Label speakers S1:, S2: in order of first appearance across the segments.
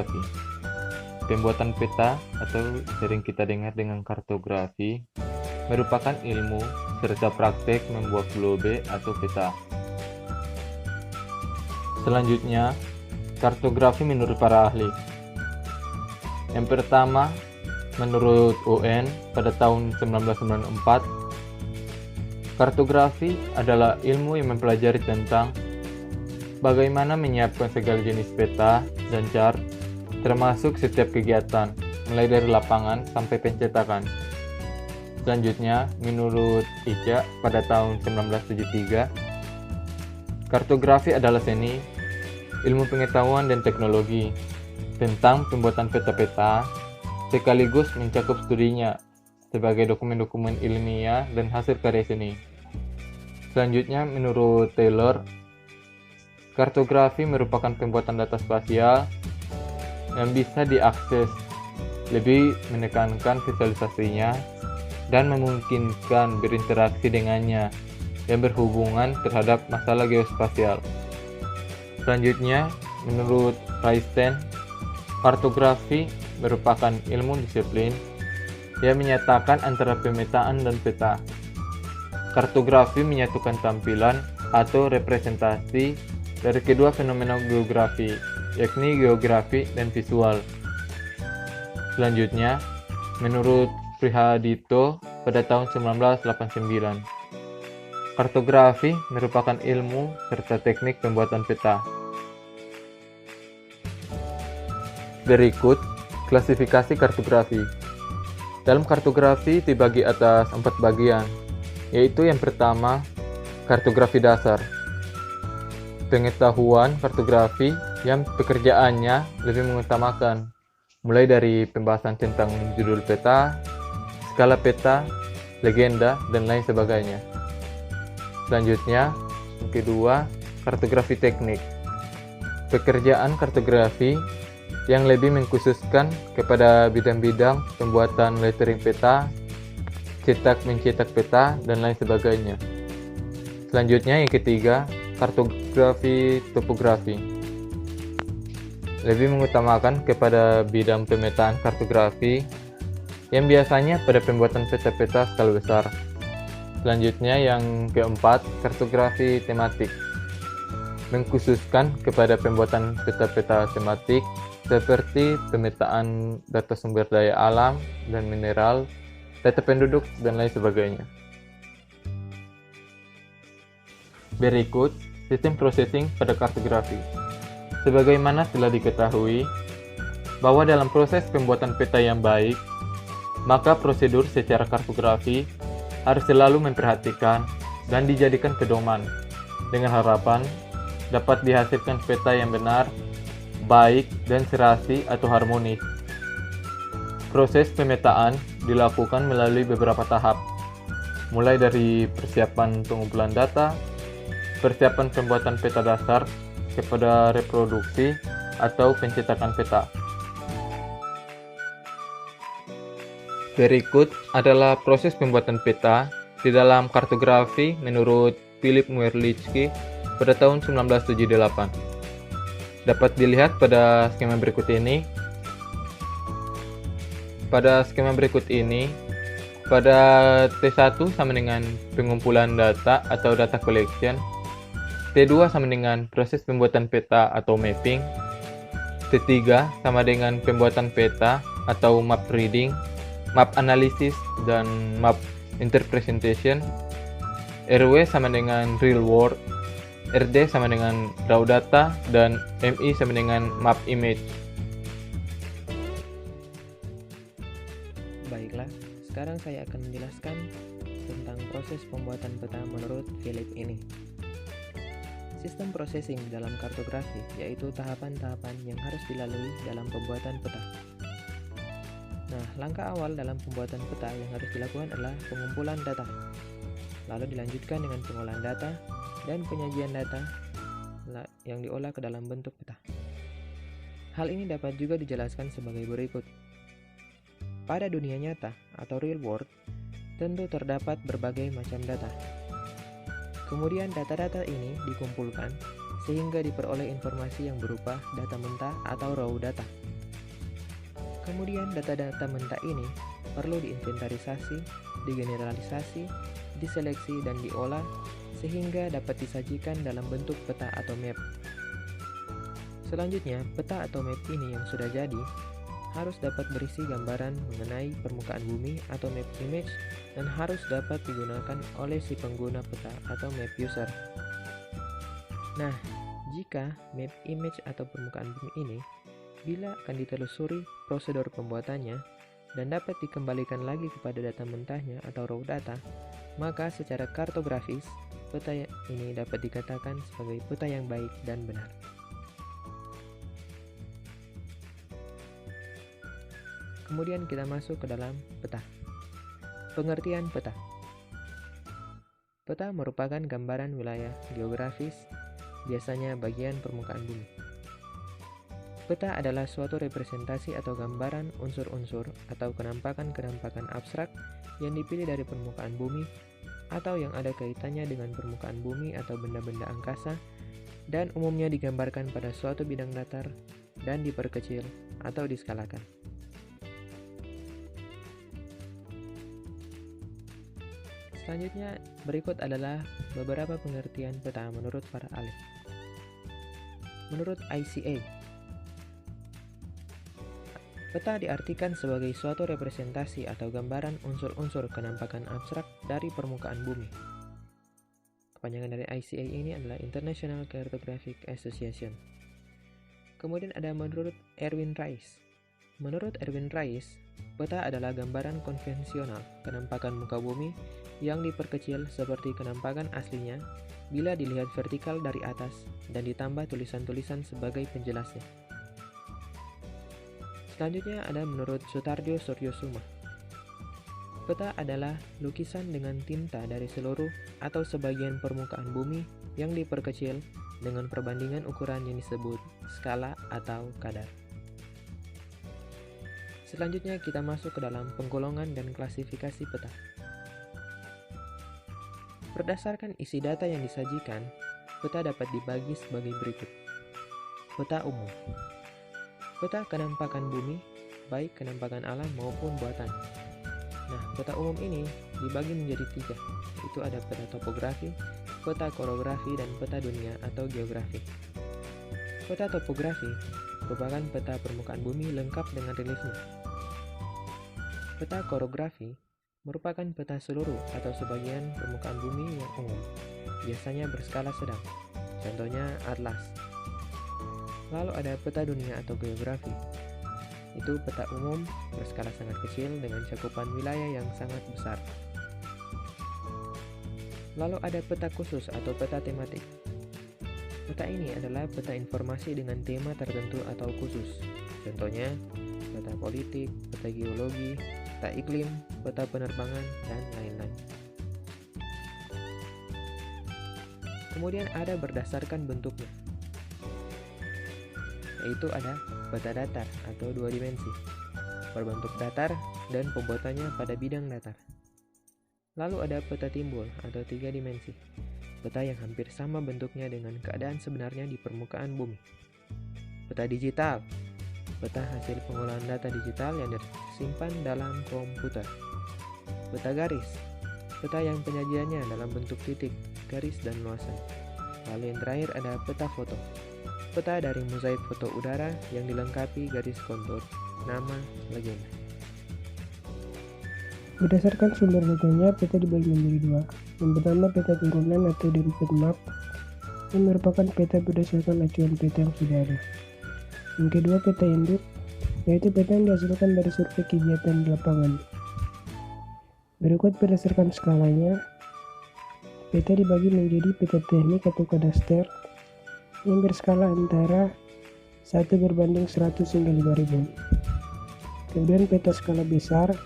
S1: kartografi. Pembuatan peta atau sering kita dengar dengan kartografi merupakan ilmu serta praktek membuat globe atau peta. Selanjutnya, kartografi menurut para ahli. Yang pertama, menurut UN pada tahun 1994, kartografi adalah ilmu yang mempelajari tentang bagaimana menyiapkan segala jenis peta dan chart, termasuk setiap kegiatan, mulai dari lapangan sampai pencetakan. Selanjutnya, menurut ICA pada tahun 1973, kartografi adalah seni, ilmu pengetahuan dan teknologi tentang pembuatan peta-peta, sekaligus mencakup studinya sebagai dokumen-dokumen ilmiah dan hasil karya seni. Selanjutnya, menurut Taylor, kartografi merupakan pembuatan data spasial yang bisa diakses, lebih menekankan visualisasinya dan memungkinkan berinteraksi dengannya yang berhubungan terhadap masalah geospasial. Selanjutnya, menurut Raisten, kartografi merupakan ilmu disiplin yang menyatakan antara pemetaan dan peta. Kartografi menyatukan tampilan atau representasi dari kedua fenomena geografi, yakni geografi dan visual. Selanjutnya, menurut Prihadito pada tahun 1989, kartografi merupakan ilmu serta teknik pembuatan peta. Berikut klasifikasi kartografi. Dalam kartografi dibagi atas 4 bagian, yaitu yang pertama, kartografi dasar. Pengetahuan kartografi yang pekerjaannya lebih mengutamakan, mulai dari pembahasan tentang judul peta, skala peta, legenda, dan lain sebagainya. Selanjutnya, yang kedua, kartografi teknik. Pekerjaan kartografi yang lebih mengkhususkan kepada bidang-bidang pembuatan lettering peta, mencetak peta, dan lain sebagainya. Selanjutnya yang ketiga, kartografi topografi. Lebih mengutamakan kepada bidang pemetaan kartografi yang biasanya pada pembuatan peta-peta skala besar. Selanjutnya yang keempat, kartografi tematik. Mengkhususkan kepada pembuatan peta-peta tematik seperti pemetaan data sumber daya alam dan mineral, data penduduk, dan lain sebagainya. Berikut sistem processing pada kartografi. Sebagaimana telah diketahui bahwa dalam proses pembuatan peta yang baik, maka prosedur secara kartografi harus selalu memperhatikan dan dijadikan pedoman dengan harapan dapat dihasilkan peta yang benar, baik, dan serasi atau harmonis. Proses pemetaan dilakukan melalui beberapa tahap, mulai dari persiapan pengumpulan data, persiapan pembuatan peta dasar, kepada reproduksi atau pencetakan peta. Berikut adalah proses pembuatan peta di dalam kartografi menurut Philip Wierlicki pada tahun 1978. Dapat dilihat pada skema berikut ini. Pada skema berikut ini, pada T1 sama dengan pengumpulan data atau data collection, T2 sama dengan proses pembuatan peta atau mapping, T3 sama dengan pembuatan peta atau map reading, map analysis, dan map interpretation, RW sama dengan real world, RD sama dengan raw data, dan MI sama dengan map image.
S2: Baiklah, sekarang saya akan menjelaskan tentang proses pembuatan peta menurut Philip ini. Sistem processing dalam kartografi yaitu tahapan-tahapan yang harus dilalui dalam pembuatan peta. Nah, langkah awal dalam pembuatan peta yang harus dilakukan adalah pengumpulan data. Lalu dilanjutkan dengan pengolahan data dan penyajian data yang diolah ke dalam bentuk peta. Hal ini dapat juga dijelaskan sebagai berikut. Pada dunia nyata atau real world, tentu terdapat berbagai macam data. Kemudian data-data ini dikumpulkan sehingga diperoleh informasi yang berupa data mentah atau raw data. Kemudian data-data mentah ini perlu diinventarisasi, digeneralisasi, diseleksi, dan diolah sehingga dapat disajikan dalam bentuk peta atau map. Selanjutnya, peta atau map ini yang sudah jadi harus dapat berisi gambaran mengenai permukaan bumi atau map image dan harus dapat digunakan oleh si pengguna peta atau map user. Nah, jika map image atau permukaan bumi ini bila akan ditelusuri prosedur pembuatannya dan dapat dikembalikan lagi kepada data mentahnya atau raw data, maka secara kartografis, peta ini dapat dikatakan sebagai peta yang baik dan benar. Kemudian kita masuk ke dalam peta. Pengertian peta. Peta merupakan gambaran wilayah geografis, biasanya bagian permukaan bumi. Peta adalah suatu representasi atau gambaran unsur-unsur atau kenampakan-kenampakan abstrak yang dipilih dari permukaan bumi atau yang ada kaitannya dengan permukaan bumi atau benda-benda angkasa dan umumnya digambarkan pada suatu bidang datar dan diperkecil atau diskalakan. Selanjutnya, berikut adalah beberapa pengertian peta menurut para ahli. Menurut ICA, peta diartikan sebagai suatu representasi atau gambaran unsur-unsur kenampakan abstrak dari permukaan bumi. Kepanjangan dari ICA ini adalah International Cartographic Association. Kemudian ada menurut Erwin Rice. Menurut Erwin Rice, peta adalah gambaran konvensional kenampakan muka bumi yang diperkecil seperti kenampakan aslinya bila dilihat vertikal dari atas dan ditambah tulisan-tulisan sebagai penjelasnya. Selanjutnya ada menurut Sutarjo Suryosuma. Peta adalah lukisan dengan tinta dari seluruh atau sebagian permukaan bumi yang diperkecil dengan perbandingan ukuran yang disebut skala atau kadar. Selanjutnya kita masuk ke dalam penggolongan dan klasifikasi peta. Berdasarkan isi data yang disajikan, peta dapat dibagi sebagai berikut. Peta umum. Peta kenampakan bumi, baik kenampakan alam maupun buatan. Nah, peta umum ini dibagi menjadi 3, yaitu ada peta topografi, peta korografi, dan peta dunia atau geografi. Peta topografi merupakan peta permukaan bumi lengkap dengan reliefnya. Peta korografi merupakan peta seluruh atau sebagian permukaan bumi yang umum, biasanya berskala sedang, contohnya atlas. Lalu ada peta dunia atau geografi. Itu peta umum berskala sangat kecil dengan cakupan wilayah yang sangat besar. Lalu ada peta khusus atau peta tematik. Peta ini adalah peta informasi dengan tema tertentu atau khusus. Contohnya, peta politik, peta geologi, peta iklim, peta penerbangan, dan lain-lain. Kemudian ada berdasarkan bentuknya, yaitu ada peta datar atau 2 dimensi, berbentuk datar dan pembuatannya pada bidang datar. Lalu ada peta timbul atau 3 dimensi, peta yang hampir sama bentuknya dengan keadaan sebenarnya di permukaan bumi. Peta digital, peta hasil pengolahan data digital yang disimpan dalam komputer. Peta garis, peta yang penyajiannya dalam bentuk titik, garis, dan luasan. Lalu yang terakhir ada peta foto, peta dari mozaik foto udara yang dilengkapi garis kontur, nama, legenda.
S3: Berdasarkan sumber datanya, peta dibagi menjadi 2. Yang pertama, peta turunan atau derived map, yang merupakan peta berdasarkan acuan peta yang sudah ada. Yang kedua, peta induk, yaitu peta yang dihasilkan dari survei kegiatan di lapangan. Berikut berdasarkan skalanya, peta dibagi menjadi peta teknik atau kadaster yang berskala antara 1 berbanding 100 hingga 5000. Kemudian peta skala besar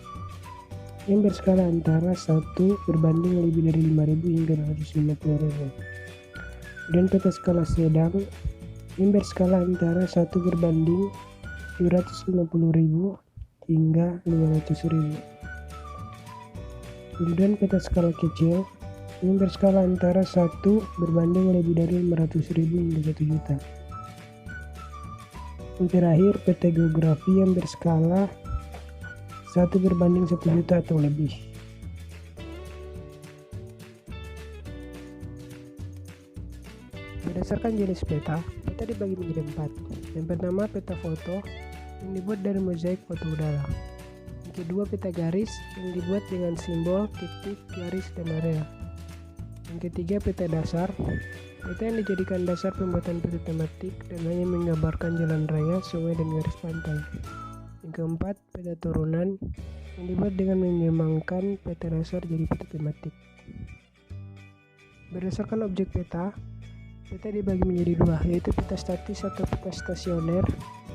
S3: yang berskala antara 1 berbanding lebih dari 5000 hingga 250.000. Dan peta skala sedang yang berskala antara 1 berbanding 250.000 hingga 500.000. Kemudian peta skala kecil yang berskala antara 1 berbanding lebih dari 500.000 hingga 1 juta. Yang terakhir, peta geografi yang berskala 1/1.000.000 atau lebih. Berdasarkan jenis peta dibagi menjadi 4. Yang pertama, peta foto yang dibuat dari mozaik foto udara. Yang kedua, peta garis yang dibuat dengan simbol, titik, garis, dan area. Yang ketiga, peta dasar. Peta yang dijadikan dasar pembuatan peta tematik dan hanya menggambarkan jalan raya, sungai, dan garis pantai. Yang keempat, peta turunan yang dibuat dengan menyeimbangkan peta dasar jadi peta tematik. Berdasarkan objek peta dibagi menjadi 2, yaitu peta statis atau peta stasioner.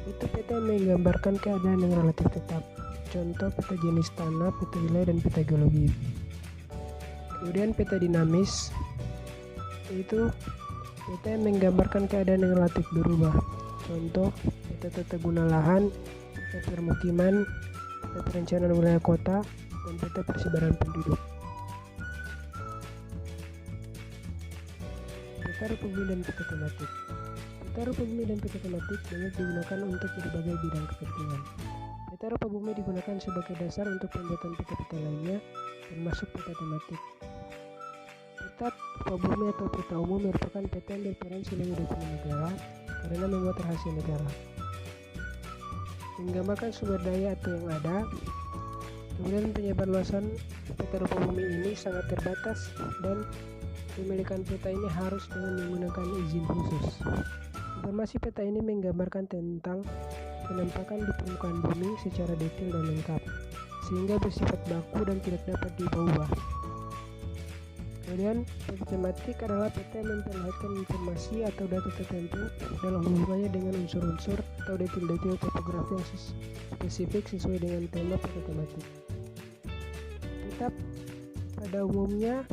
S3: Itu peta yang menggambarkan keadaan yang relatif tetap. Contoh peta jenis tanah, peta wilayah, dan peta geologi. Kemudian peta dinamis, yaitu peta yang menggambarkan keadaan yang relatif berubah. Contoh peta tata guna lahan, peta permukiman, peta perencanaan wilayah kota, dan peta persebaran penduduk. Peta rupa bumi dan peta tematik. Peta rupa bumi dan peta tematik banyak digunakan untuk berbagai bidang kepentingan. Peta rupa bumi digunakan sebagai dasar untuk pembuatan peta-peta lainnya, termasuk peta tematik. Peta rupa bumi atau peta umum merupakan peta yang berperan sebagai dokumen negara karena membuat rahasia negara. Menggambarkan sumber daya atau yang ada. Kemudian penyebar luasan peta rupa bumi ini sangat terbatas dan pemilikan peta ini harus dengan menggunakan izin khusus. Informasi peta ini menggambarkan tentang penampakan di permukaan bumi secara detail dan lengkap, sehingga bersifat baku dan tidak dapat diubah. Kemudian, peta tematik adalah peta yang memperlihatkan informasi atau data tertentu dalam hubungannya dengan unsur-unsur atau detail-detail topografi yang spesifik sesuai dengan tema peta tematik. Peta pada umumnya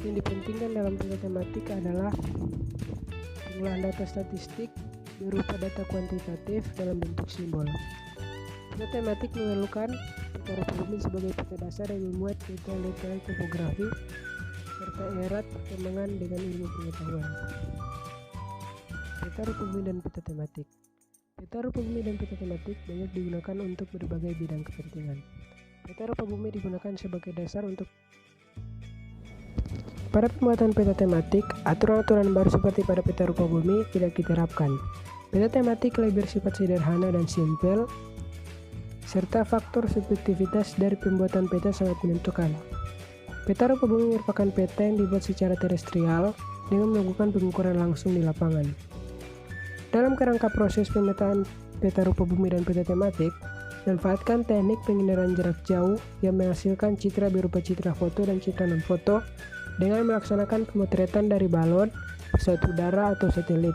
S3: yang dipentingkan dalam peta tematik adalah pengolahan data statistik berupa data kuantitatif dalam bentuk simbol. Peta tematik memerlukan peta rupa bumi sebagai peta dasar yang memuat detail-detail topografi serta erat perkembangan dengan ilmu pengetahuan. Peta rupa bumi dan peta tematik. Peta rupa bumi dan peta tematik banyak digunakan untuk berbagai bidang kepentingan. Peta rupa bumi digunakan sebagai dasar untuk pada pembuatan peta tematik, aturan-aturan baru seperti pada peta rupa bumi tidak diterapkan. Peta tematik lebih bersifat sederhana dan simpel, serta faktor subjektivitas dari pembuatan peta sangat menentukan. Peta rupa bumi merupakan peta yang dibuat secara terestrial dengan melakukan pengukuran langsung di lapangan. Dalam kerangka proses pemetaan peta rupa bumi dan peta tematik, manfaatkan teknik penginderaan jarak jauh yang menghasilkan citra berupa citra foto dan citra non-foto dengan melaksanakan pemotretan dari balon, pesawat udara, atau satelit.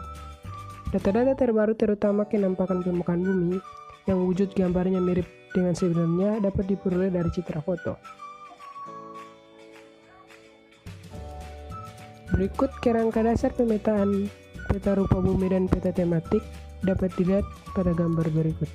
S3: Data-data terbaru terutama kenampakan permukaan bumi yang wujud gambarnya mirip dengan sebenarnya dapat diperoleh dari citra foto. Berikut kerangka dasar pemetaan peta rupa bumi dan peta tematik dapat dilihat pada gambar berikut.